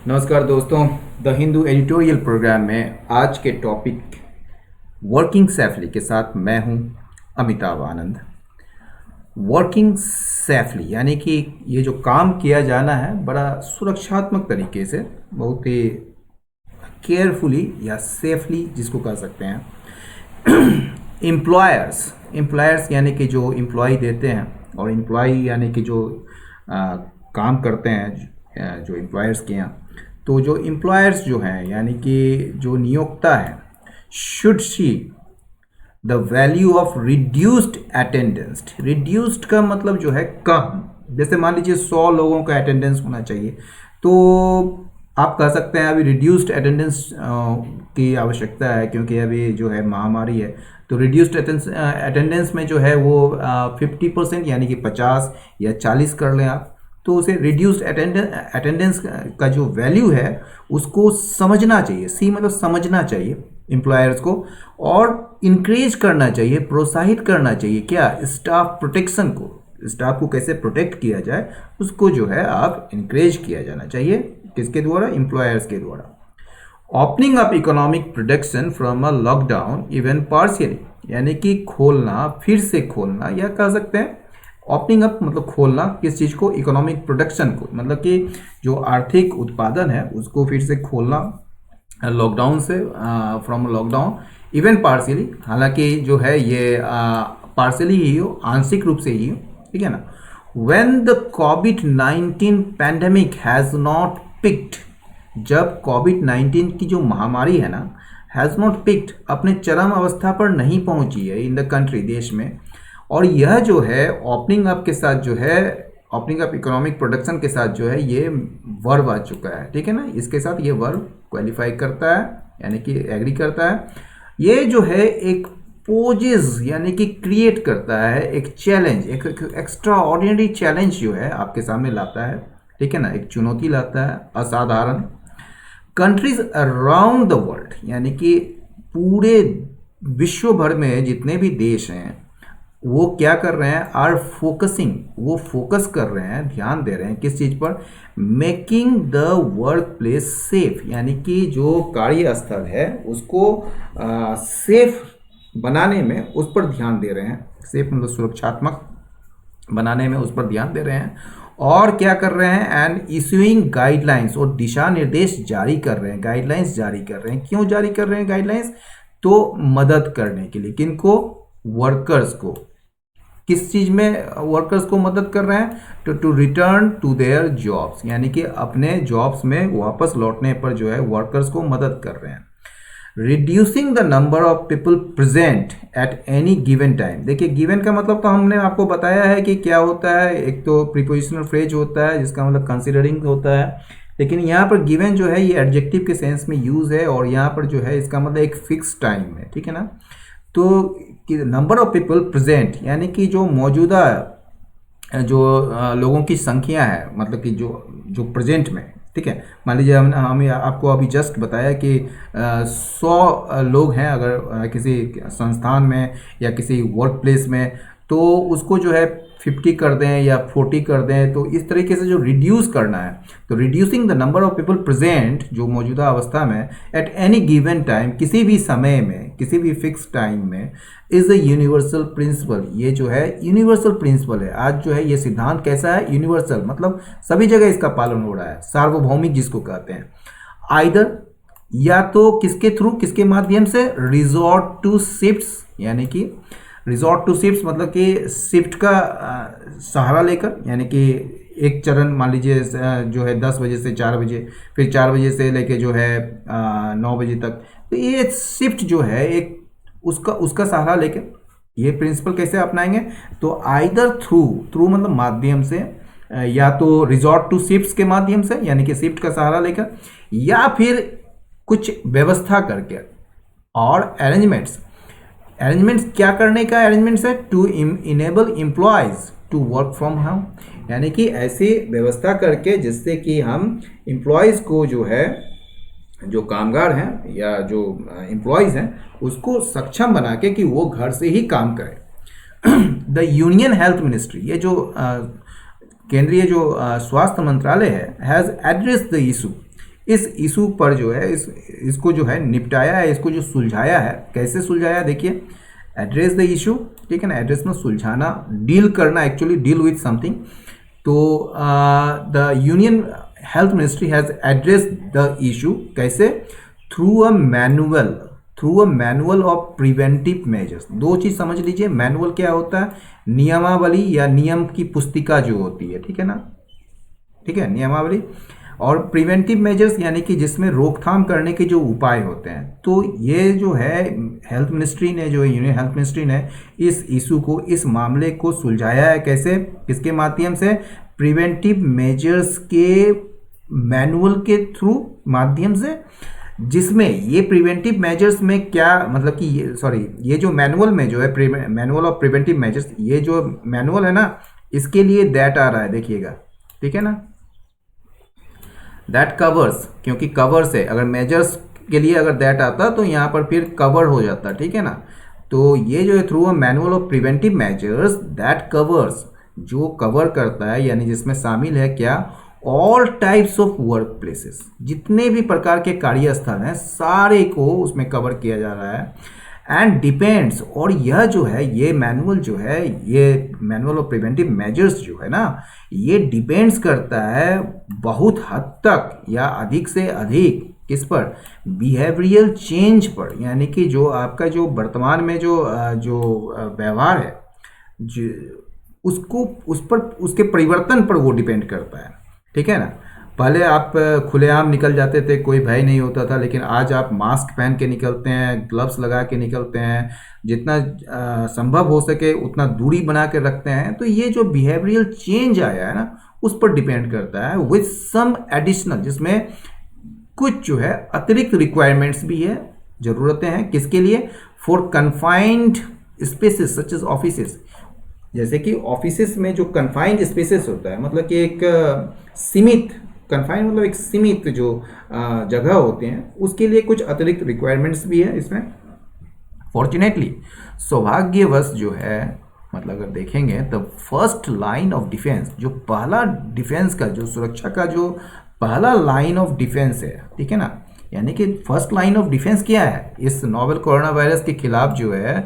नमस्कार दोस्तों। The Hindu editorial programme में आज के टॉपिक वर्किंग सेफली के साथ मैं हूं अमिताभ आनंद। वर्किंग सेफली यानी कि ये जो काम किया जाना है बड़ा सुरक्षात्मक तरीके से, बहुत ही केयरफुली या सेफली जिसको कह सकते हैं। एम्प्लॉयर्स यानी कि जो एम्प्लॉय देते हैं और एम्प्लॉय यानी कि जो काम करते हैं जो एम्प्लॉयर्स के यहाँ। तो जो एम्प्लॉयर्स जो हैं यानी कि जो नियोक्ता है should see the value of reduced attendance. Reduced का मतलब जो है कम, जैसे मान लीजिए 100 लोगों का अटेंडेंस होना चाहिए, तो आप कह सकते हैं अभी रिड्यूस्ड अटेंडेंस की आवश्यकता है क्योंकि अभी जो है महामारी है। तो रिड्यूस्ड अटेंडेंस में जो है वो 50% यानी कि 50 या 40 कर लें आप, तो उसे रिड्यूस्ड अटेंडेंस का जो वैल्यू है उसको समझना चाहिए। सी मतलब समझना चाहिए एम्प्लॉयर्स को, और इंक्रेज करना चाहिए, प्रोत्साहित करना चाहिए क्या, स्टाफ प्रोटेक्शन को। स्टाफ को कैसे प्रोटेक्ट किया जाए उसको जो है आप इंक्रेज किया जाना चाहिए। किसके द्वारा? एम्प्लॉयर्स के द्वारा। Opening up economic production from a lockdown even partially, यानी कि खोलना, फिर से खोलना, या कह सकते हैं ओपनिंग अप मतलब खोलना किस चीज़ को? इकोनॉमिक प्रोडक्शन को, मतलब कि जो आर्थिक उत्पादन है उसको फिर से खोलना लॉकडाउन से, फ्रॉम लॉकडाउन इवन पार्शियली, हालांकि जो है ये पार्शियली ही हो, आंशिक रूप से ही हो, ठीक है ना। When the covid pandemic has not picked, जब कोविड-19 की जो महामारी है ना, हैज़ नॉट पिक्ड, अपने चरम अवस्था पर नहीं पहुंची है इन द कंट्री, देश में, और यह जो है ओपनिंग अप के साथ जो है, ओपनिंग अप इकोनॉमिक प्रोडक्शन के साथ जो है ये वर्ब आ चुका है, ठीक है ना। इसके साथ ये वर्ब क्वालिफाई करता है यानी कि एग्री करता है। ये जो है एक पोजेज यानी कि क्रिएट करता है एक चैलेंज, एक एक्स्ट्रा ऑर्डिनरी चैलेंज जो है आपके सामने लाता है, ठीक है ना, एक चुनौती लाता है असाधारण। कंट्रीज अराउंड द वर्ल्ड यानी कि पूरे विश्व भर में जितने भी देश हैं वो क्या कर रहे हैं? आर फोकसिंग, वो फोकस कर रहे हैं, ध्यान दे रहे हैं किस चीज़ पर? Making the work place safe, यानी कि जो कार्यस्थल है उसको सेफ बनाने में उस पर ध्यान दे रहे हैं। सेफ मतलब सुरक्षात्मक बनाने में उस पर ध्यान दे रहे हैं। और क्या कर रहे हैं? एंड इशूइंग गाइडलाइंस, और दिशा निर्देश जारी कर रहे हैं, गाइडलाइंस जारी कर रहे हैं। क्यों जारी कर रहे हैं गाइडलाइंस? तो मदद करने के लिए। किनको? वर्कर्स को। किस चीज़ में वर्कर्स को मदद कर रहे हैं? To return to their jobs, यानी कि अपने जॉब्स में वापस लौटने पर जो है वर्कर्स को मदद कर रहे हैं। Reducing the number of people present at any given time. देखिए गिवन का मतलब तो हमने आपको बताया है कि क्या होता है। एक तो प्रीपोजिशनल फ्रेज होता है जिसका मतलब कंसिडरिंग होता है, लेकिन यहाँ पर गिवन जो है ये एडजेक्टिव के सेंस में यूज है, और यहाँ पर जो है इसका मतलब एक फिक्स टाइम है, ठीक है ना। तो नंबर ऑफ पीपल प्रेजेंट यानी कि जो मौजूदा जो लोगों की संख्या है, मतलब कि जो जो प्रेजेंट में, ठीक है। मान लीजिए हम आपको अभी जस्ट बताया कि 100 लोग हैं अगर किसी संस्थान में या किसी वर्क प्लेस में, तो उसको जो है 50 कर दें या 40 कर दें, तो इस तरीके से जो रिड्यूस करना है। तो reducing the number of people present, जो मौजूदा अवस्था में, एट एनी गिवन टाइम, किसी भी समय में, किसी भी फिक्स टाइम में, इज अ यूनिवर्सल प्रिंसिपल। ये जो है यूनिवर्सल प्रिंसिपल है। आज जो है ये सिद्धांत कैसा है? यूनिवर्सल, मतलब सभी जगह इसका पालन हो रहा है, सार्वभौमिक जिसको कहते हैं। आइदर, या तो किसके थ्रू, किसके माध्यम से? रिजॉर्ट टू शिफ्ट्स, यानी कि रिजॉर्ट टू शिफ्ट्स मतलब कि शिफ्ट का सहारा लेकर, यानी कि एक चरण मान लीजिए जो है 10 बजे से 4 बजे, फिर 4 बजे से लेके जो है 9 बजे तक, तो ये शिफ्ट जो है एक उसका सहारा लेके ये प्रिंसिपल कैसे अपनाएंगे? तो आइदर थ्रू, थ्रू मतलब माध्यम से, या तो रिजॉर्ट टू शिफ्ट्स के माध्यम से यानी कि शिफ्ट का सहारा लेकर, या फिर कुछ व्यवस्था करके, और अरेंजमेंट्स। अरेंजमेंट्स क्या करने का अरेंजमेंट्स है? To enable employees to work from home, यानी कि ऐसी व्यवस्था करके जिससे कि हम एम्प्लॉयज को जो है, जो कामगार हैं या जो एम्प्लॉयज़ हैं, उसको सक्षम बना के कि वो घर से ही काम करें। द यूनियन हेल्थ मिनिस्ट्री, ये जो केंद्रीय जो स्वास्थ्य मंत्रालय है, हैज़ एड्रेस द इशू, इस इशू पर जो है इसको जो है निपटाया है, इसको जो सुलझाया है। कैसे सुलझाया देखिए, एड्रेस द इशू, ठीक है ना, एड्रेस में सुलझाना, डील करना, एक्चुअली डील विथ समथिंग। तो the union health ministry has address the issue कैसे, through a manual, through a manual of preventive measures. दो चीज समझ लीजिए, मैनुअल क्या होता है, नियमावली या नियम की पुस्तिका जो होती है, ठीक है ना, ठीक है, नियमावली। और प्रिवेंटिव मेजर्स यानी कि जिसमें रोकथाम करने के जो उपाय होते हैं। तो ये जो है हेल्थ मिनिस्ट्री ने, जो यूनियन हेल्थ मिनिस्ट्री ने इस इशू को, इस मामले को सुलझाया है। कैसे, किसके माध्यम से, प्रिवेंटिव मेजर्स के मैनुअल के थ्रू माध्यम से, जिसमें ये प्रिवेंटिव मेजर्स में क्या मतलब कि ये सॉरी ये जो मैनुअल में जो है मैनुअल ऑफ प्रिवेंटिव मेजर्स, ये जो मैनुअल है ना, इसके लिए दैट आ रहा है, देखिएगा, ठीक है ना, दैट कवर्स, क्योंकि कवर से अगर मेजर्स के लिए अगर दैट आता तो यहाँ पर फिर कवर हो जाता, ठीक है ना। तो ये जो है through a manual of preventive measures that covers, जो कवर करता है यानी जिसमें शामिल है क्या, all types of work places, जितने भी प्रकार के कार्यस्थल हैं सारे को उसमें कवर किया जा रहा है। एंड डिपेंड्स, और यह जो है ये मैनुअल जो है, ये मैनुअल ऑफ प्रिवेंटिव मेजर्स जो है ना, ये डिपेंड्स करता है बहुत हद तक या अधिक से अधिक किस पर, बिहेवियरल चेंज पर, यानी कि जो आपका जो वर्तमान में जो व्यवहार है जो उसको उस पर उसके परिवर्तन पर वो डिपेंड करता है, ठीक है ना। पहले आप खुलेआम निकल जाते थे, कोई भय नहीं होता था, लेकिन आज आप मास्क पहन के निकलते हैं, ग्लव्स लगा के निकलते हैं, जितना संभव हो सके उतना दूरी बना के रखते हैं। तो ये जो बिहेवियरल चेंज आया है ना, उस पर डिपेंड करता है, विथ सम एडिशनल, जिसमें कुछ जो है अतिरिक्त रिक्वायरमेंट्स भी है, जरूरतें हैं, किसके लिए, for confined spaces such as offices. जैसे कि ऑफिसेस में जो कन्फाइंड स्पेसेस होता है, मतलब कि एक सीमित, कन्फाइंड मतलब एक सीमित जो जगह होते हैं, उसके लिए कुछ अतिरिक्त रिक्वायरमेंट्स भी है इसमें। फॉर्चुनेटली, सौभाग्यवश जो है, मतलब अगर देखेंगे तो फर्स्ट लाइन ऑफ डिफेंस, जो पहला डिफेंस का, जो सुरक्षा का जो पहला लाइन ऑफ डिफेंस है, ठीक है ना, यानी कि फर्स्ट लाइन ऑफ डिफेंस क्या है इस नोवेल कोरोना वायरस के खिलाफ, जो है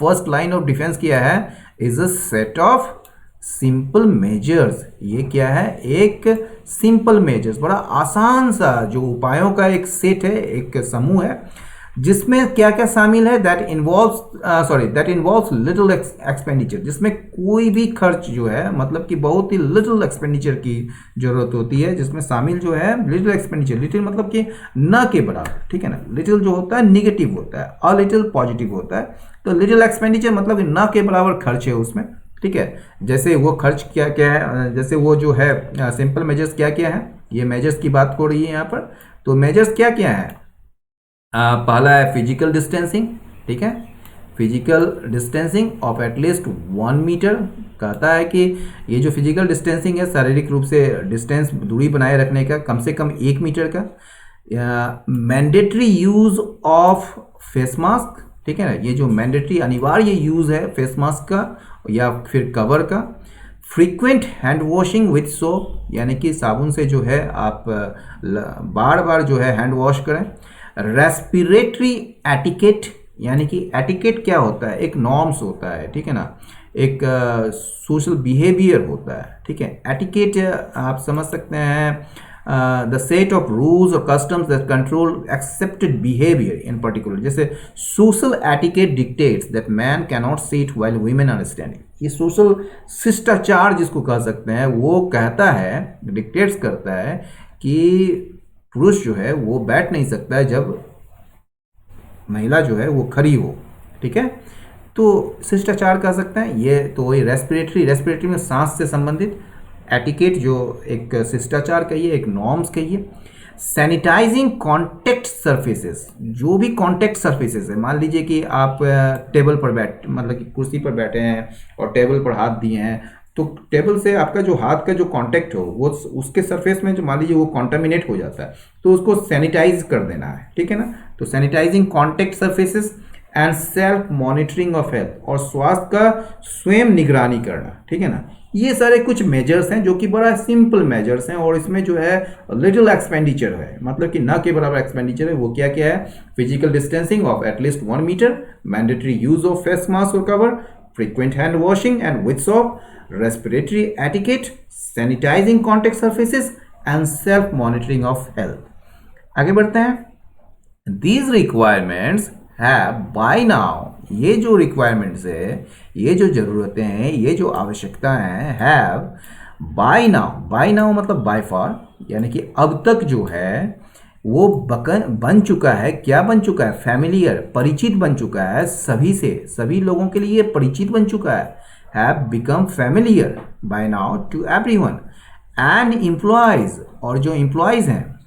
फर्स्ट लाइन ऑफ डिफेंस क्या है, is a set of simple measures. ये क्या है, एक सिंपल मेजर्स, बड़ा आसान सा जो उपायों का एक सेट है, एक समूह है, जिसमें क्या क्या शामिल है, दैट इन्वॉल्व्स लिटिल एक्सपेंडिचर, जिसमें कोई भी खर्च जो है, मतलब कि बहुत ही लिटिल एक्सपेंडिचर की जरूरत होती है, जिसमें शामिल जो है लिटिल एक्सपेंडिचर, लिटिल मतलब कि न के बराबर, ठीक है ना। लिटिल जो होता है निगेटिव होता है, अ लिटिल पॉजिटिव होता है, तो लिटिल एक्सपेंडिचर मतलब न के बराबर खर्च है उसमें, ठीक है। जैसे वो खर्च क्या क्या है, जैसे वो जो है सिंपल मेजर्स क्या क्या है, ये मेजर्स की बात हो रही है यहाँ पर। तो मेजर्स क्या क्या है, पहला है फिजिकल डिस्टेंसिंग, ठीक है, physical distancing of at least 1 metre. कहता है कि ये जो फिजिकल डिस्टेंसिंग है, शारीरिक रूप से डिस्टेंस, दूरी बनाए रखने का, कम से कम 1 मीटर का। Mandatory use of face mask, ठीक है ना, ये जो मैंडेटरी अनिवार्य यूज है फेस मास्क का या फिर कवर का। Frequent hand washing with soap, यानी कि साबुन से जो है आप बार बार जो है हैंड वॉश करें। रेस्पिरेटरी एटिकेट, यानी कि एटिकेट क्या होता है, एक नॉर्म्स होता है, ठीक है ना, एक सोशल बिहेवियर होता है, ठीक है। एटिकेट आप समझ सकते हैं, द सेट ऑफ रूल्स और customs that control accepted behaviour in particular. जैसे social etiquette dictates that man can not sit while women are standing. ये सोशल शिष्टाचार जिसको कह सकते हैं, वो कहता है, डिक्टेट्स करता है कि पुरुष जो है वो बैठ नहीं सकता है जब महिला जो है वो खड़ी हो, ठीक है। तो शिष्टाचार कह सकते हैं ये। तो वही रेस्पिरेटरी में सांस से संबंधित, एटिकेट जो एक शिष्टाचार कहिए, एक नॉर्म्स कहिए। सैनिटाइजिंग कॉन्टेक्ट सर्फेसेस, जो भी कॉन्टेक्ट सर्फेसेस है, मान लीजिए कि आप टेबल पर मतलब कि कुर्सी पर बैठे हैं और टेबल पर हाथ दिए हैं, तो टेबल से आपका जो हाथ का जो कांटेक्ट हो, वो उसके सरफेस में जो मान लीजिए वो कॉन्टामिनेट हो जाता है, तो उसको सैनिटाइज कर देना है, ठीक है ना। तो sanitising contact surfaces and self monitoring of health, और स्वास्थ्य का स्वयं निगरानी करना, ठीक है ना। ये सारे कुछ मेजर्स हैं जो कि बड़ा सिंपल मेजर्स हैं और इसमें जो है लिटिल एक्सपेंडिचर है, मतलब कि ना के बराबर एक्सपेंडिचर है। वो क्या क्या है? Physical distancing of at least 1 metre, mandatory use of face mask और cover, frequent hand washing and with soap, respiratory etiquette, sanitising contact surfaces and self monitoring of health. आगे बढ़ते हैं। These requirements have by now, ये जो requirements है, ये जो ज़रूरतें हैं, ये जो आवश्यकता हैं, हैव बाय नाउ मतलब बाय फॉर, यानी कि अब तक जो है वो बन चुका है। क्या बन चुका है? फैमिलियर, परिचित बन चुका है सभी से, सभी लोगों के लिए परिचित बन चुका है। Have become familiar by now to everyone and employees, और जो एम्प्लॉयज हैं,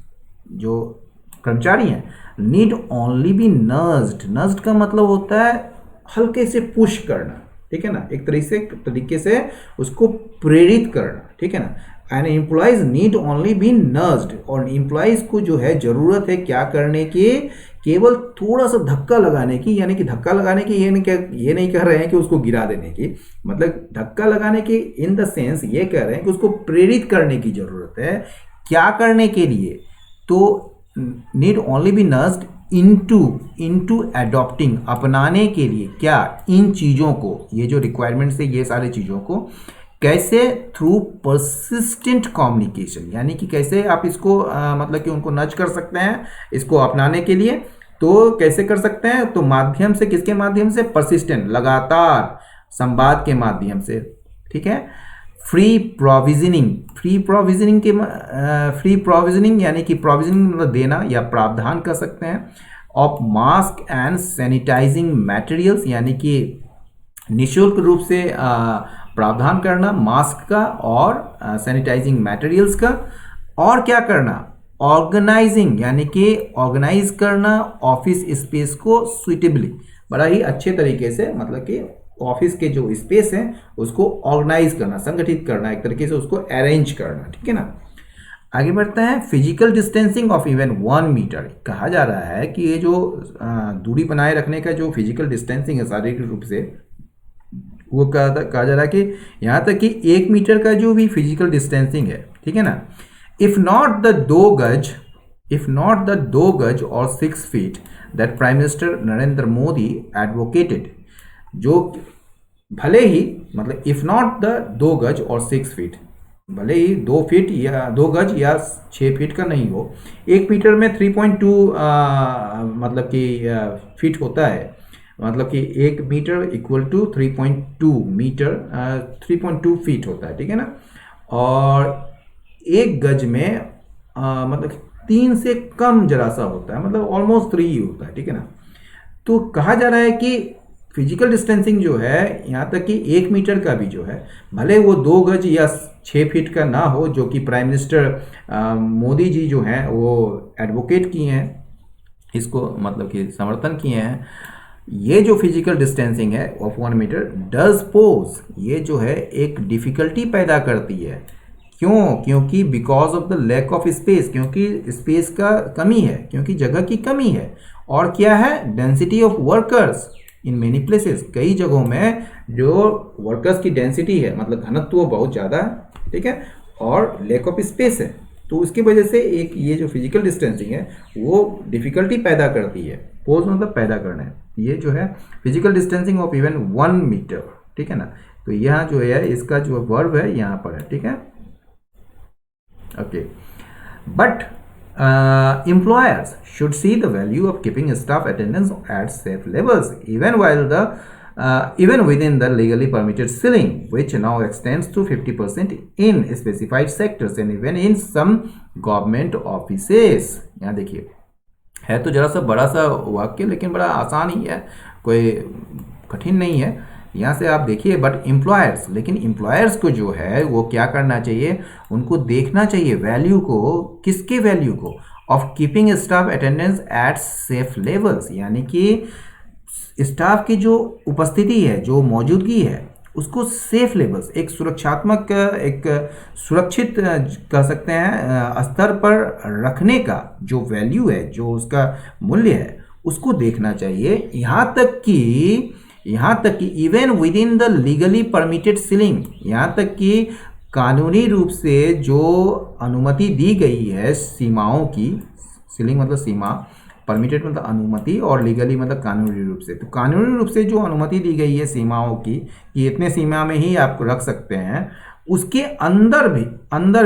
जो कर्मचारी हैं, नीड ओनली बी नज्ड का मतलब होता है हल्के से पुश करना, ठीक है ना, एक तरीके से उसको प्रेरित करना, ठीक है ना। And employees need only be nudged, और एम्प्लॉयज को जो है जरूरत है क्या करने की? केवल थोड़ा सा धक्का लगाने की, यानी कि धक्का लगाने की ये नहीं कह रहे हैं कि उसको गिरा देने की, मतलब धक्का लगाने की इन द सेंस ये कह रहे हैं कि उसको प्रेरित करने की जरूरत है। क्या करने के लिए? तो need only be nudged into adopting, अपनाने के लिए क्या? इन चीज़ों को, ये जो रिक्वायरमेंट्स है, ये सारे चीज़ों को कैसे? थ्रू परसिस्टेंट कम्युनिकेशन, यानी कि कैसे आप इसको मतलब कि उनको नज कर सकते हैं इसको अपनाने के लिए। तो कैसे कर सकते हैं? तो माध्यम से, किसके माध्यम से? परसिस्टेंट, लगातार संवाद के माध्यम से, ठीक है। फ्री प्रोविजनिंग यानी कि प्रोविजनिंग मतलब देना या प्रावधान कर सकते हैं, of mask and sanitising materials, यानी कि निःशुल्क रूप से प्रावधान करना मास्क का और सैनिटाइजिंग मटेरियल्स का। और क्या करना? ऑर्गेनाइजिंग, यानी कि ऑर्गेनाइज करना ऑफिस स्पेस को सुइटेबली, बड़ा ही अच्छे तरीके से, मतलब कि ऑफिस के जो स्पेस है उसको ऑर्गेनाइज करना, संगठित करना, एक तरीके से उसको अरेंज करना, ठीक है ना। आगे बढ़ते हैं। Physical distancing of even 1 metre, कहा जा रहा है कि ये जो दूरी बनाए रखने का जो फिजिकल डिस्टेंसिंग है शारीरिक रूप से, वो कहा जा रहा है कि यहाँ तक कि 1 मीटर का जो भी फिजिकल डिस्टेंसिंग है, ठीक है ना, इफ नॉट द 2 गज और 6 feet that prime minister Narendra Modi advocated, जो भले ही, मतलब इफ नॉट द 2 गज और 6 फीट, भले ही 2 फीट या 2 गज या 6 फीट का नहीं हो, 1 मीटर में 3.2 मतलब कि फीट होता है, मतलब कि 1 metre equal to 3.2 metre, 3.2 feet होता है, ठीक है ना। और 1 गज में मतलब 3 से कम जरा सा होता है, मतलब ऑलमोस्ट 3 ही होता है, ठीक है ना। तो कहा जा रहा है कि फिजिकल डिस्टेंसिंग जो है, यहाँ तक कि 1 मीटर का भी जो है, भले वो 2 गज या 6 फीट का ना हो, जो कि प्राइम मिनिस्टर मोदी जी जो हैं वो एडवोकेट किए हैं, इसको मतलब कि समर्थन किए हैं। ये जो फिजिकल डिस्टेंसिंग है ऑफ 1 मीटर डज पोज, ये जो है एक डिफिकल्टी पैदा करती है। क्यों? क्योंकि because of the lack of space, क्योंकि स्पेस का कमी है, क्योंकि जगह की कमी है। और क्या है? Density of workers in many places, कई जगहों में जो वर्कर्स की डेंसिटी है, मतलब घनत्व बहुत ज़्यादा है, ठीक है, और लैक ऑफ स्पेस है। तो उसकी वजह से एक ये जो फिजिकल डिस्टेंसिंग है वो डिफिकल्टी पैदा करती है। पोज मतलब पैदा करना है। ये जो है physical distancing of even 1 metre, ठीक है ना। तो यहाँ जो है इसका जो वर्ब है यहाँ पर है, ठीक है, okay. But employers should see the value of keeping staff attendance at safe levels even within the legally permitted ceiling, which now extends to 50% in specified sectors and even in some government offices। यहाँ देखिए, है तो जरा सा बड़ा सा वाक्य, लेकिन बड़ा आसान ही है, कोई कठिन नहीं है। यहाँ से आप देखिए, बट एम्प्लॉयर्स, लेकिन एम्प्लॉयर्स को जो है वो क्या करना चाहिए? उनको देखना चाहिए वैल्यू को, किसके वैल्यू को? Of keeping staff attendance eight safe levels, यानी कि स्टाफ की जो उपस्थिति है, जो मौजूदगी है, उसको सेफ लेवल्स, एक सुरक्षात्मक, एक सुरक्षित कह सकते हैं स्तर पर रखने का जो वैल्यू है, जो उसका मूल्य है, उसको देखना चाहिए। यहाँ तक कि यहाँ तक कि even with in the legally permitted ceiling, यहाँ तक कि कानूनी रूप से जो अनुमति दी गई है सीमाओं की, सीलिंग मतलब सीमा, परमिटेड मतलब अनुमति, और लीगली मतलब कानूनी रूप से, तो कानूनी रूप से जो अनुमति दी गई है सीमाओं की कि इतने सीमा में ही आप रख सकते हैं, उसके अंदर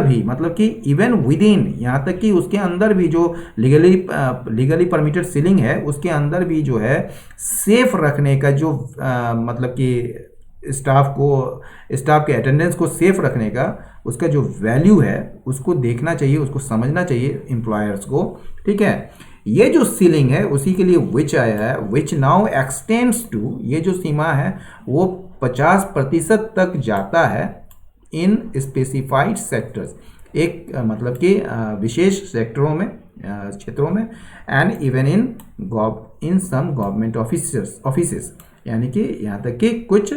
भी मतलब कि इवन विद इन, यहाँ तक कि उसके अंदर भी जो लीगली परमिटेड सीलिंग है उसके अंदर भी जो है सेफ रखने का जो मतलब कि स्टाफ के अटेंडेंस को सेफ रखने का उसका जो वैल्यू है उसको देखना चाहिए, उसको समझना चाहिए एम्प्लॉयर्स को। ठीक है, ये जो सीलिंग है उसी के लिए विच आया है, विच नाउ एक्सटेंड्स टू, ये जो सीमा है वो 50% तक जाता है इन स्पेसिफाइड सेक्टर्स, एक मतलब कि विशेष सेक्टरों में, क्षेत्रों में, and even in some government offices, यानी कि यहाँ तक कि कुछ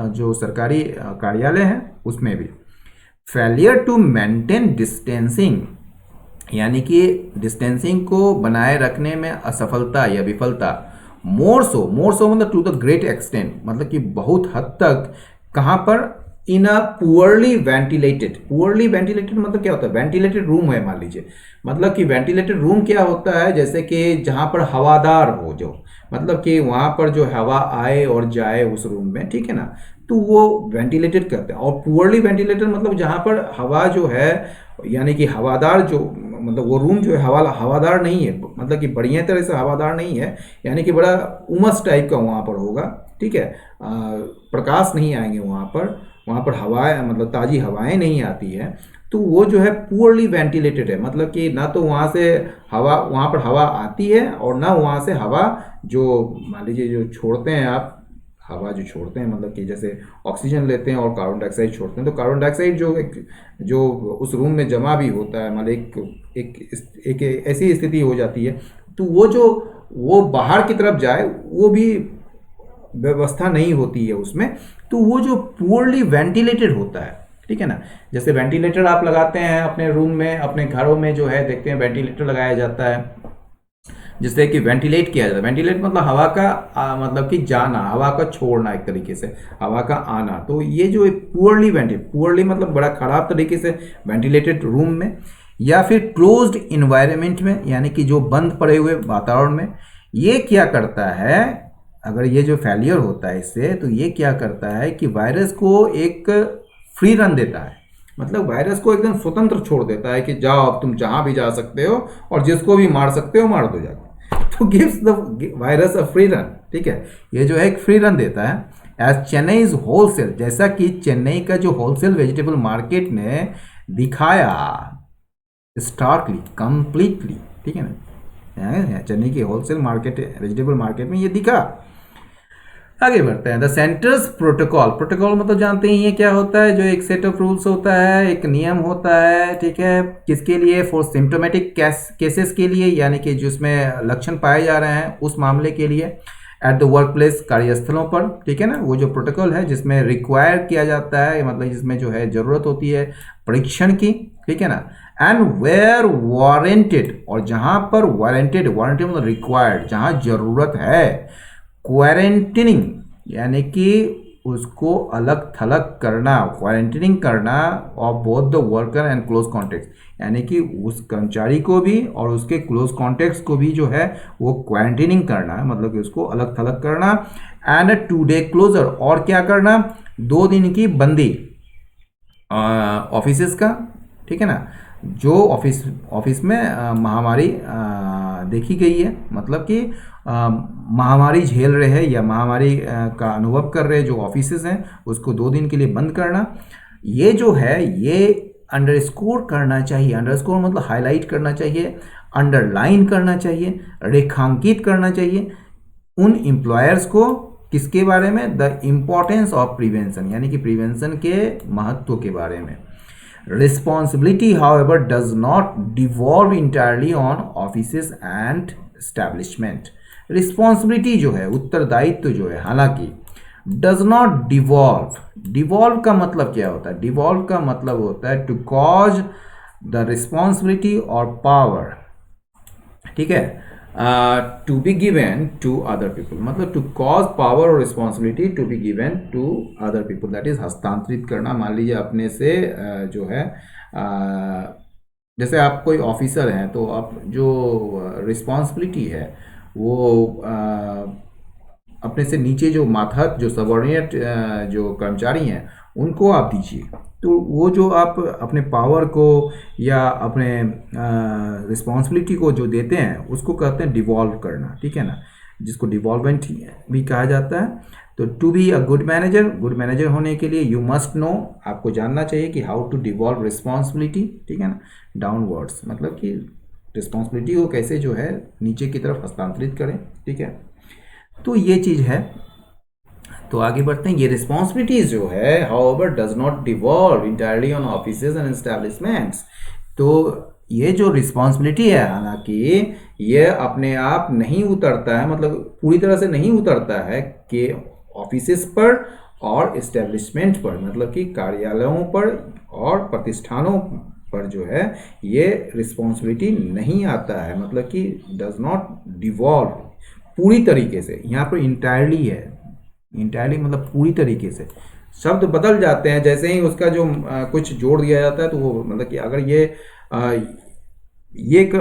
जो सरकारी कार्यालय हैं उसमें भी। फेलियर टू मेंटेन डिस्टेंसिंग, यानी कि डिस्टेंसिंग को बनाए रखने में असफलता या विफलता, मोर सो मतलब टू द ग्रेट एक्सटेंट, मतलब कि बहुत हद तक, कहाँ पर, इन अ पुअरली वेंटिलेटेड मतलब क्या होता है, वेंटिलेटेड रूम है मान लीजिए, मतलब कि वेंटिलेटेड रूम क्या होता है, जैसे कि जहाँ पर हवादार हो, जो मतलब कि वहाँ पर जो हवा आए और जाए उस रूम में, ठीक है ना, तो वो वेंटिलेटेड करते हैं। और पुअरली वेंटिलेटेड मतलब जहाँ पर हवा जो है, यानी कि हवादार जो, मतलब वो रूम जो है हवादार नहीं है, मतलब कि बढ़िया तरह से हवादार नहीं है, यानी कि बड़ा उमस टाइप का वहाँ पर होगा। ठीक है, प्रकाश नहीं आएंगे वहाँ पर हवाएं, मतलब ताज़ी हवाएं नहीं आती है, तो वो जो है पुअरली वेंटिलेटेड है, मतलब कि ना तो वहाँ से हवा, वहाँ पर हवा आती है, और ना वहाँ से हवा जो मान लीजिए जो छोड़ते हैं आप, हवा जो छोड़ते हैं, मतलब कि जैसे ऑक्सीजन लेते हैं और कार्बन डाइऑक्साइड छोड़ते हैं, तो कार्बन डाइऑक्साइड जो उस रूम में जमा भी होता है, मतलब एक ऐसी स्थिति हो जाती है, तो वो बाहर की तरफ जाए वो भी व्यवस्था नहीं होती है उसमें, तो वो जो पुअरली वेंटिलेटेड होता है। ठीक है ना, जैसे वेंटिलेटर आप लगाते हैं अपने रूम में, अपने घरों में जो है देखते हैं वेंटिलेटर लगाया जाता है जिससे कि वेंटिलेट किया जाता है। वेंटिलेट मतलब हवा का मतलब कि जाना, हवा का छोड़ना, एक तरीके से हवा का आना। तो ये जो पुअरली मतलब बड़ा खराब तरीके से वेंटिलेटेड रूम में, या फिर क्लोज्ड इन्वायरमेंट में, यानी कि जो बंद पड़े हुए वातावरण में, ये क्या करता है, अगर ये जो फेलियर होता है इससे, तो ये क्या करता है कि वायरस को एक फ्री रन देता है, मतलब वायरस को एकदम स्वतंत्र छोड़ देता है कि जाओ अब तुम जहां भी जा सकते हो और जिसको भी मार सकते हो मार दो जाके, तो gives the virus a free run. ठीक है, ये जो है एक फ्री रन देता है। एज चेन्नई इज होलसेल, जैसा कि चेन्नई का जो होलसेल वेजिटेबल मार्केट ने दिखाया स्टार्कली, कंप्लीटली। ठीक है ना, चेन्नई की होलसेल मार्केट, वेजिटेबल मार्केट में ये दिखा। आगे बढ़ते हैं। द सेंटर्स प्रोटोकॉल मतलब जानते ही हैं क्या होता है, जो एक सेट ऑफ रूल्स होता है, एक नियम होता है। ठीक है, किसके लिए, फॉर सिम्टोमेटिक केसेस के लिए, यानी कि जिसमें लक्षण पाए जा रहे हैं उस मामले के लिए, एट द वर्क प्लेस, कार्यस्थलों पर। ठीक है ना, वो जो प्रोटोकॉल है जिसमें रिक्वायर किया जाता है, मतलब जिसमें जो है जरूरत होती है परीक्षण की। ठीक है ना, एंड वेयर वारंटेड, और जहां पर वारंटेड मतलब रिक्वायर्ड, जहां जरूरत है, क्वारंटीनिंग यानी कि उसको अलग थलग करना, क्वारंटीनिंग करना of both the worker and close contact, यानी कि उस कर्मचारी को भी और उसके क्लोज कॉन्टेक्ट को भी जो है वो क्वारंटीनिंग करना है, मतलब कि उसको अलग थलग करना। एंड 2 डे क्लोजर, और क्या करना, 2 दिन की बंदी ऑफिसेस का। ठीक है ना, जो ऑफिस में महामारी देखी गई है, मतलब कि महामारी झेल रहे हैं या महामारी का अनुभव कर रहे जो ऑफिसेस हैं, उसको 2 दिन के लिए बंद करना। ये जो है ये अंडरस्कोर करना चाहिए, अंडरस्कोर मतलब हाईलाइट करना चाहिए, अंडरलाइन करना चाहिए, रेखांकित करना चाहिए उन एम्प्लॉयर्स को, किसके बारे में, द इम्पोर्टेंस ऑफ प्रिवेंशन, यानी कि प्रिवेंशन के महत्व के बारे में। Responsibility, however, does not devolve entirely on offices and establishment. Responsibility जो है, उत्तरदायित्व जो है, हालांकि does not devolve का मतलब क्या होता है, devolve का मतलब होता है to cause the responsibility or power, ठीक है, to be given to other people, मतलब टू कॉज पावर और responsibility to be given to other people, that is हस्तांतरित करना। मान लीजिए अपने से जो है जैसे आप कोई ऑफिसर हैं तो आप जो रिस्पॉन्सिबिलिटी है वो अपने से नीचे जो मातहत जो सबॉर्डिनेट जो कर्मचारी हैं उनको आप दीजिए। तो वो जो आप अपने पावर को या अपने रिस्पॉन्सिबिलिटी को जो देते हैं उसको कहते हैं डिवॉल्व करना, ठीक है ना, जिसको डिवॉल्वमेंट भी कहा जाता है। तो to be a good manager होने के लिए यू मस्ट नो, आपको जानना चाहिए कि हाउ टू डिवॉल्व रिस्पॉन्सिबिलिटी, ठीक है ना, डाउनवर्ड्स, मतलब कि रिस्पॉन्सिबिलिटी को कैसे जो है नीचे की तरफ हस्तांतरित करें, ठीक है। तो ये चीज़ है। तो आगे बढ़ते हैं। ये रिस्पॉन्सिबिलिटीज जो है however does not devolve entirely on offices and establishments. तो ये जो रिस्पॉन्सिबिलिटी है हालांकि ये अपने आप नहीं उतरता है, मतलब पूरी तरह से नहीं उतरता है कि ऑफिसेज पर और एस्टेब्लिशमेंट पर, मतलब कि कार्यालयों पर और प्रतिष्ठानों पर जो है ये रिस्पॉन्सिबिलिटी नहीं आता है, मतलब कि डज नॉट डिवॉल्व पूरी तरीके से। यहाँ पर इंटायरली है, इंटायरली मतलब पूरी तरीके से। शब्द बदल जाते हैं जैसे ही उसका जो कुछ जोड़ दिया जाता है, तो वो मतलब कि अगर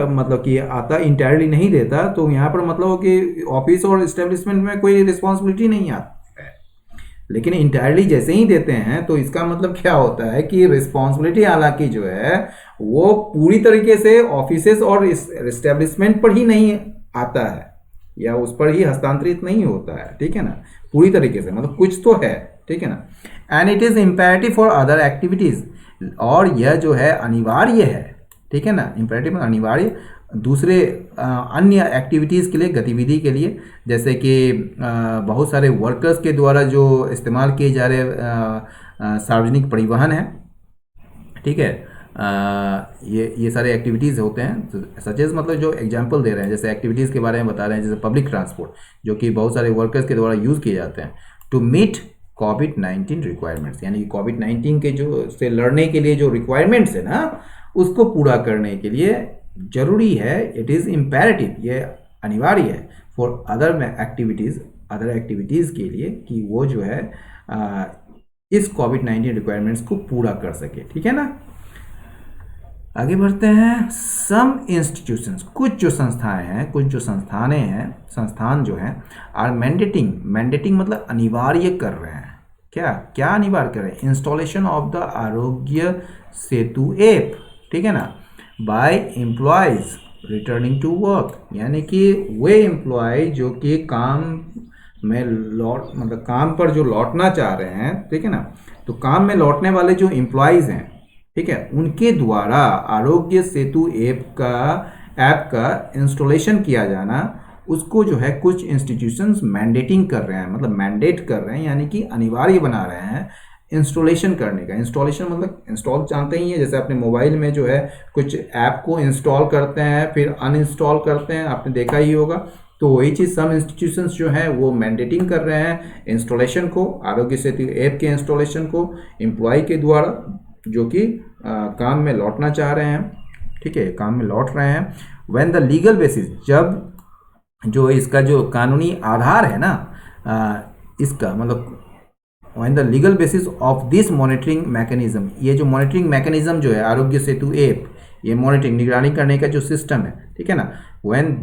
मतलब कि आता इंटायरली नहीं देता तो यहाँ पर मतलब हो कि ऑफिस और इस्टेब्लिशमेंट में कोई रिस्पॉन्सिबिलिटी नहीं आती है। लेकिन इंटायरली जैसे ही देते हैं तो इसका मतलब क्या होता है कि रिस्पॉन्सिबिलिटी हालांकि जो है वो पूरी तरीके से ऑफिसेस और इस्टेब्लिशमेंट पर ही नहीं आता है या उस पर ही हस्तांतरित नहीं होता है, ठीक है ना, पूरी तरीके से, मतलब कुछ तो है, ठीक है ना। And it is imperative for other activities, और यह जो है अनिवार्य है, ठीक है ना, इम्पेरेटिव अनिवार्य दूसरे अन्य एक्टिविटीज़ के लिए, गतिविधि के लिए, जैसे कि बहुत सारे वर्कर्स के द्वारा जो इस्तेमाल किए जा रहे सार्वजनिक परिवहन है, ठीक है, ये सारे एक्टिविटीज़ होते हैं। सचेज मतलब जो एग्जांपल दे रहे हैं, जैसे एक्टिविटीज़ के बारे में बता रहे हैं, जैसे पब्लिक ट्रांसपोर्ट जो कि बहुत सारे वर्कर्स के द्वारा यूज़ किए जाते हैं टू मीट कोविड-19 रिक्वायरमेंट्स, यानी कि कोविड-19 के जो से लड़ने के लिए जो रिक्वायरमेंट्स है ना उसको पूरा करने के लिए जरूरी है, इट इज़ इम्पेरेटिव, ये अनिवार्य है फॉर अदर एक्टिविटीज़ के लिए कि वो जो है इस कोविड-19 रिक्वायरमेंट्स को पूरा कर सके, ठीक है ना। आगे बढ़ते हैं। सम इंस्टीट्यूशंस, कुछ जो संस्थाएं हैं, कुछ जो संस्थान जो हैं आर मैंडेटिंग मतलब अनिवार्य कर रहे हैं। क्या अनिवार्य कर रहे हैं? Installation of the Aarogya Setu app, ठीक है ना, by employees returning to work, यानी कि वे एम्प्लॉय जो कि काम पर जो लौटना चाह रहे हैं, ठीक है ना, तो काम में लौटने वाले जो एम्प्लॉयज हैं, ठीक है, उनके द्वारा आरोग्य सेतु ऐप का इंस्टॉलेशन किया जाना, उसको जो है कुछ इंस्टीट्यूशंस मैंडेटिंग कर रहे हैं, मतलब मैंडेट कर रहे हैं, यानी कि अनिवार्य बना रहे हैं इंस्टॉलेशन करने का। इंस्टॉलेशन मतलब इंस्टॉल जानते ही हैं, जैसे अपने मोबाइल में जो है कुछ ऐप को इंस्टॉल करते हैं फिर अनइंस्टॉल करते हैं, आपने देखा ही होगा। तो वही चीज़ सम इंस्टीट्यूशंस जो हैं वो मैंडेटिंग कर रहे हैं इंस्टॉलेशन को, आरोग्य सेतु ऐप के इंस्टॉलेशन को एम्प्लॉय के द्वारा जो कि काम में लौटना चाह रहे हैं, ठीक है, काम में लौट रहे हैं। व्हेन द लीगल बेसिस, जब जो इसका जो कानूनी आधार है ना इसका मतलब when the legal basis of this monitoring mechanism, ये जो मॉनिटरिंग मैकेनिज्म जो है आरोग्य सेतु ऐप, ये मॉनिटरिंग निगरानी करने का जो सिस्टम है, ठीक है ना, व्हेन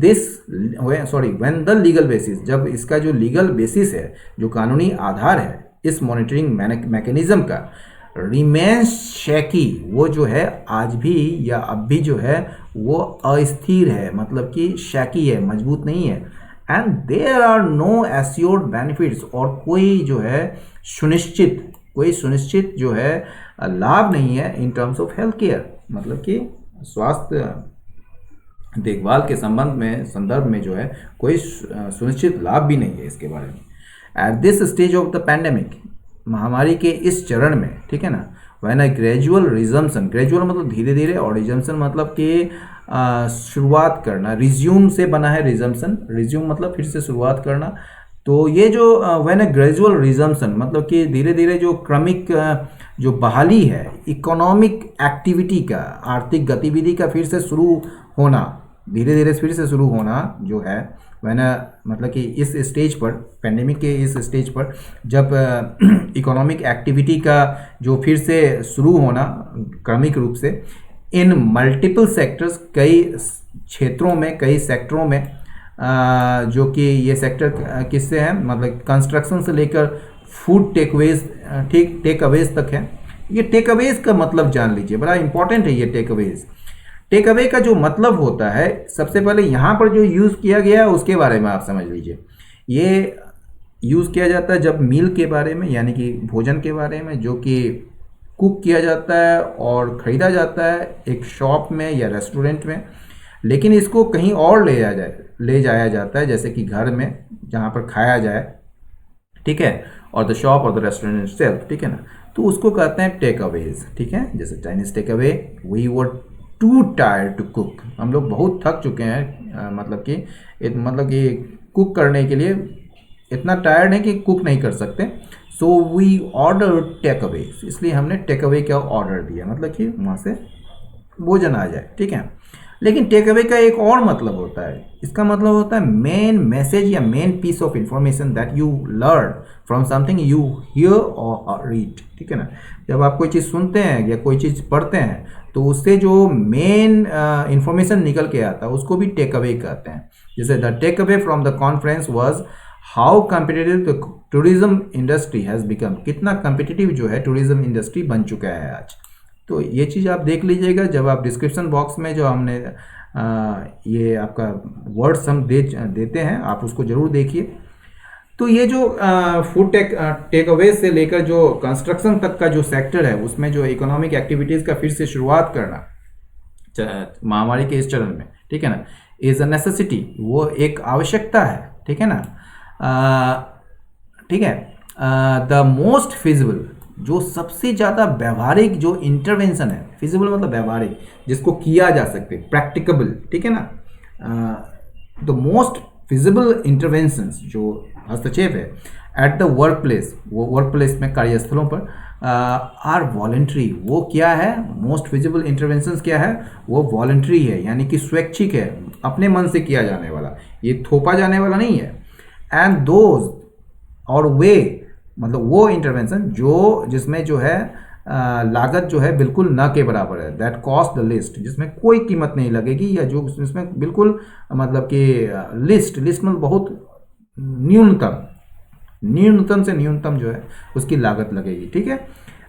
द लीगल बेसिस, जब इसका जो लीगल बेसिस है, जो कानूनी आधार है इस मॉनिटरिंग मैकेनिज्म का, रिमेन्स शैकी, वो जो है आज भी या अब भी जो है वो अस्थिर है, मतलब कि शैकी है, मजबूत नहीं है। And there are no assured benefits, और कोई जो है सुनिश्चित जो है लाभ नहीं है in terms of health care, मतलब कि स्वास्थ्य देखभाल के संदर्भ में जो है कोई सुनिश्चित लाभ भी नहीं है इसके बारे में। At this stage of the pandemic, महामारी के इस चरण में, ठीक है ना, व्हेन अ ग्रेजुअल ग्रेजुअल मतलब धीरे धीरे, और रिजम्पशन मतलब कि शुरुआत करना, रिज्यूम से बना है रिज्यूम मतलब फिर से शुरुआत करना। तो ये जो व्हेन अ ग्रेजुअल रिजम्पशन मतलब कि धीरे धीरे जो क्रमिक जो बहाली है इकोनॉमिक एक्टिविटी का, आर्थिक गतिविधि का फिर से शुरू होना, धीरे धीरे फिर से शुरू होना जो है वह ना, मतलब कि इस स्टेज पर, पेंडेमिक के इस स्टेज पर, जब इकोनॉमिक एक्टिविटी का जो फिर से शुरू होना क्रमिक रूप से इन मल्टीपल सेक्टर्स, कई क्षेत्रों में, कई सेक्टरों में, जो कि ये सेक्टर किससे हैं, मतलब कंस्ट्रक्शन से लेकर फूड टेकअवेज, ठीक टेकअवेज तक है। ये टेकअवेज का मतलब जान लीजिए, बड़ा इंपॉर्टेंट है ये टेकअवेज। टेक अवे का जो मतलब होता है, सबसे पहले यहाँ पर जो यूज़ किया गया है उसके बारे में आप समझ लीजिए। ये यूज़ किया जाता है जब मील के बारे में, यानी कि भोजन के बारे में, जो कि कुक किया जाता है और ख़रीदा जाता है एक शॉप में या रेस्टोरेंट में, लेकिन इसको कहीं और ले जाया जाता है, जैसे कि घर में जहाँ पर खाया जाए, ठीक है, और द शॉप और द रेस्टोरेंट सेल्फ, ठीक है ना, तो उसको कहते हैं टेक अवेज, ठीक है। जैसे Chinese take away, we were too tired to cook, हम लोग बहुत थक चुके हैं, मतलब कि कुक करने के लिए इतना टायर्ड है कि कुक नहीं कर सकते, so we order take away, इसलिए हमने टेक अवे का ऑर्डर दिया, मतलब कि वहाँ से भोजन आ जाए, ठीक है। लेकिन टेक अवे का एक और मतलब होता है, इसका मतलब होता है मेन मैसेज या main piece of information that you learn from something you hear और रीड, ठीक है ना। जब आप कोई चीज़ सुनते हैं या कोई चीज़ पढ़ते हैं तो उससे जो मेन इंफॉर्मेशन निकल के आता है उसको भी टेक अवे कहते हैं। जैसे the take away from the conference was how competitive the tourism industry has become, कितना कम्पिटिटिव जो है टूरिज्म इंडस्ट्री बन चुका है आज। तो ये चीज़ आप देख लीजिएगा, जब आप डिस्क्रिप्शन बॉक्स में जो हमने ये आपका वर्ड्स हम देते हैं, आप उसको ज़रूर देखिए। तो ये जो फूड टेक अवे से लेकर जो कंस्ट्रक्शन तक का जो सेक्टर है, उसमें जो इकोनॉमिक एक्टिविटीज़ का फिर से शुरुआत करना महामारी के इस चरण में, ठीक है ना, इज़ अ नेसेसिटी, वो एक आवश्यकता है, ठीक है ना, ठीक है। द मोस्ट फिजिबल, जो सबसे ज़्यादा व्यवहारिक जो इंटरवेंशन है, फिजिबल मतलब व्यवहारिक, जिसको किया जा सकते, प्रैक्टिकबल, ठीक है ना, द मोस्ट फिजिबल इंटरवेंशंस, जो हस्तक्षेप है एट द वर्क प्लेस, वो वर्क प्लेस में, कार्यस्थलों पर, आर वॉलेंट्री, वो क्या है, मोस्ट फिजिबल इंटरवेंशंस क्या है, वो वॉलेंट्री है, यानी कि स्वैच्छिक है, अपने मन से किया जाने वाला, ये थोपा जाने वाला नहीं है। एंड दोज, और वे मतलब वो इंटरवेंशन जो जिसमें जो है लागत जो है बिल्कुल न के बराबर है, दैट कॉस्ट द लिस्ट, जिसमें कोई कीमत नहीं लगेगी, या जो जिसमें बिल्कुल मतलब कि लिस्ट मतलब बहुत न्यूनतम से न्यूनतम जो है उसकी लागत लगेगी, ठीक है।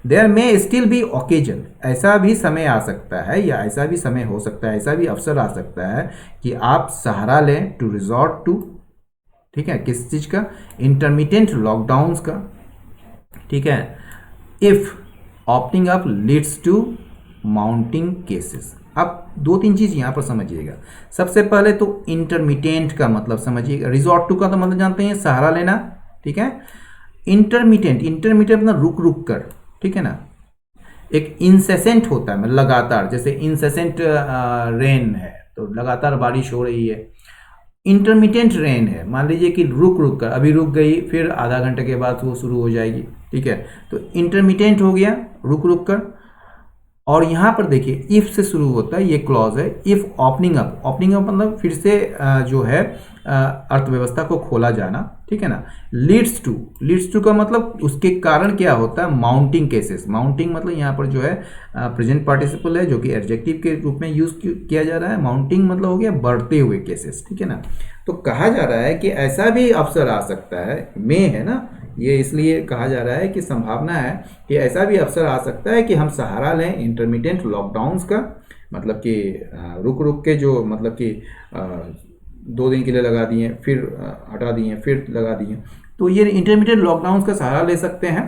There may still be occasion, ऐसा भी समय आ सकता है, या ऐसा भी समय हो सकता है, ऐसा भी अवसर आ सकता है कि आप सहारा लें, टू रिजॉर्ट टू, ठीक है, किस चीज़ का, इंटरमिटेंट लॉकडाउन्स का, ठीक है, if opting up leads to mounting cases. अब दो तीन चीज़ यहाँ पर समझिएगा। सबसे पहले तो इंटरमिटेंट का मतलब समझिएगा, रिजॉर्ट टू का तो मतलब जानते हैं सहारा लेना, ठीक है। इंटरमिटेंट मतलब रुक रुक कर, ठीक है ना। एक इंसेसेंट होता है, मतलब लगातार, जैसे इंसेसेंट रेन है तो लगातार बारिश हो रही है। इंटरमिटेंट रेन है, मान लीजिए कि रुक रुक कर, अभी रुक गई, फिर आधा घंटे के बाद वो शुरू हो जाएगी, ठीक है। तो इंटरमिटेंट हो गया, रुक रुक कर। और यहाँ पर देखिए इफ से शुरू होता है, ये क्लॉज है, इफ ओपनिंग अप मतलब फिर से जो है अर्थव्यवस्था को खोला जाना, ठीक है ना। लीड्स टू का मतलब उसके कारण क्या होता है, माउंटिंग केसेस। माउंटिंग मतलब यहाँ पर जो है प्रेजेंट पार्टिसिपल है, जो कि एडजेक्टिव के रूप में यूज किया जा रहा है। माउंटिंग मतलब हो गया बढ़ते हुए केसेस, ठीक है ना। तो कहा जा रहा है कि ऐसा भी अवसर आ सकता है, मे है ना, ये इसलिए कहा जा रहा है कि संभावना है कि ऐसा भी अवसर आ सकता है कि हम सहारा लें इंटरमिटेंट लॉकडाउन्स का, मतलब कि रुक रुक के, जो मतलब कि 2 दिन के लिए लगा दिए, फिर हटा दिए, फिर लगा दिए, तो ये इंटरमिटेंट लॉकडाउन्स का सहारा ले सकते हैं।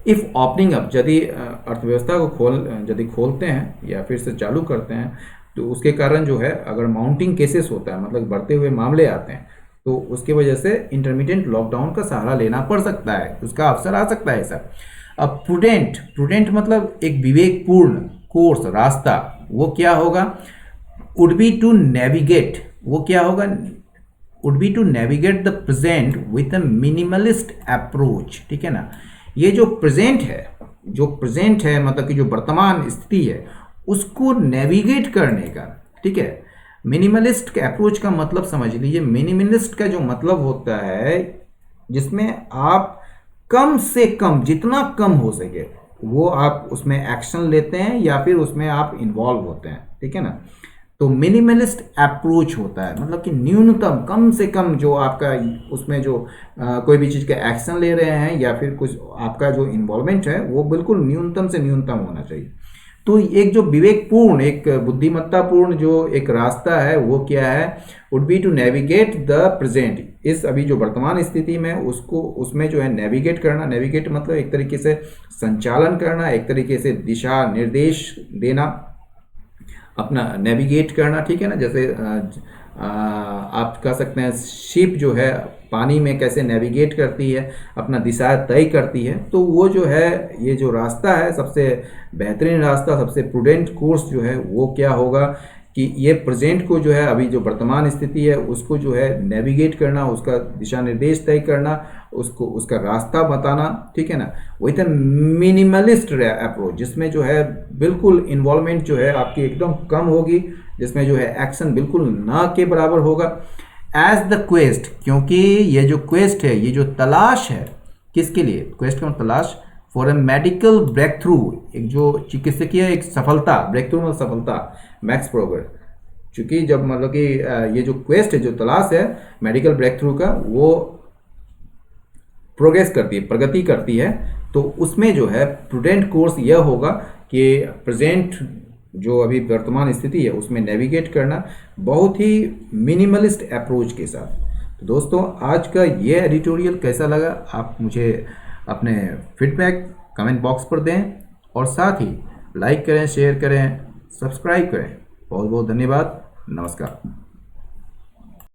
इफ ओपनिंग अप, यदि अर्थव्यवस्था को यदि खोलते हैं या फिर से चालू करते हैं, तो उसके कारण जो है अगर माउंटिंग केसेस होता है, मतलब बढ़ते हुए मामले आते हैं, तो उसके वजह से इंटरमीडिएट लॉकडाउन का सहारा लेना पड़ सकता है, उसका अवसर आ सकता है ऐसा। अब प्रूडेंट मतलब एक विवेकपूर्ण कोर्स, रास्ता, वो क्या होगा, वुड बी टू नेविगेट, वो क्या होगा, would be to navigate the present with a minimalist approach, ठीक है ना। ये जो प्रेजेंट है मतलब कि जो वर्तमान स्थिति है, उसको नेविगेट करने का, ठीक है। मिनिमलिस्ट के अप्रोच का मतलब समझ लीजिए, मिनिमलिस्ट का जो मतलब होता है जिसमें आप कम से कम, जितना कम हो सके वो आप उसमें एक्शन लेते हैं या फिर उसमें आप इन्वॉल्व होते हैं, ठीक है ना। तो मिनिमलिस्ट अप्रोच होता है मतलब कि न्यूनतम, कम से कम जो आपका उसमें जो कोई भी चीज़ का एक्शन ले रहे हैं या फिर कुछ आपका जो इन्वॉल्वमेंट है वो बिल्कुल न्यूनतम से न्यूनतम होना चाहिए। तो एक जो विवेकपूर्ण, एक बुद्धिमत्तापूर्ण जो एक रास्ता है वो क्या है, would be to navigate the present, इस अभी जो वर्तमान स्थिति में उसको, उसमें जो है नेविगेट करना। नेविगेट मतलब एक तरीके से संचालन करना, एक तरीके से दिशा निर्देश देना, अपना नेविगेट करना, ठीक है ना। जैसे आप कह सकते हैं शिप जो है पानी में कैसे नेविगेट करती है, अपना दिशा तय करती है, तो वो जो है ये जो रास्ता है सबसे बेहतरीन रास्ता, सबसे प्रूडेंट कोर्स जो है वो क्या होगा कि ये प्रेजेंट को जो है अभी जो वर्तमान स्थिति है उसको जो है नेविगेट करना, उसका दिशा निर्देश तय करना, उसको उसका रास्ता बताना, ठीक है ना। वही था मिनिमलिस्ट अप्रोच, जिसमें जो है बिल्कुल इन्वॉल्वमेंट जो है आपकी एकदम कम होगी, जिसमें जो है एक्शन बिल्कुल ना के बराबर होगा। एज द क्वेस्ट, क्योंकि ये जो क्वेस्ट है, ये जो तलाश है, किसके लिए क्वेस्ट का तलाश, for a medical breakthrough, एक जो चिकित्सकीय एक सफलता, ब्रेक थ्रू मतलब सफलता, मैक्स प्रोग्रेस। चूंकि जब मतलब कि ये जो क्वेस्ट है, जो तलाश है मेडिकल ब्रेक थ्रू का, वो प्रोग्रेस करती है, प्रगति करती है, तो उसमें जो है प्रूडेंट कोर्स यह होगा कि प्रेजेंट जो अभी वर्तमान स्थिति है उसमें नेविगेट करना बहुत ही मिनिमलिस्ट अप्रोच के साथ। तो दोस्तों आज का ये एडिटोरियल कैसा लगा आप मुझे अपने फीडबैक कमेंट बॉक्स पर दें, और साथ ही लाइक करें, शेयर करें, सब्सक्राइब करें। बहुत बहुत धन्यवाद, नमस्कार।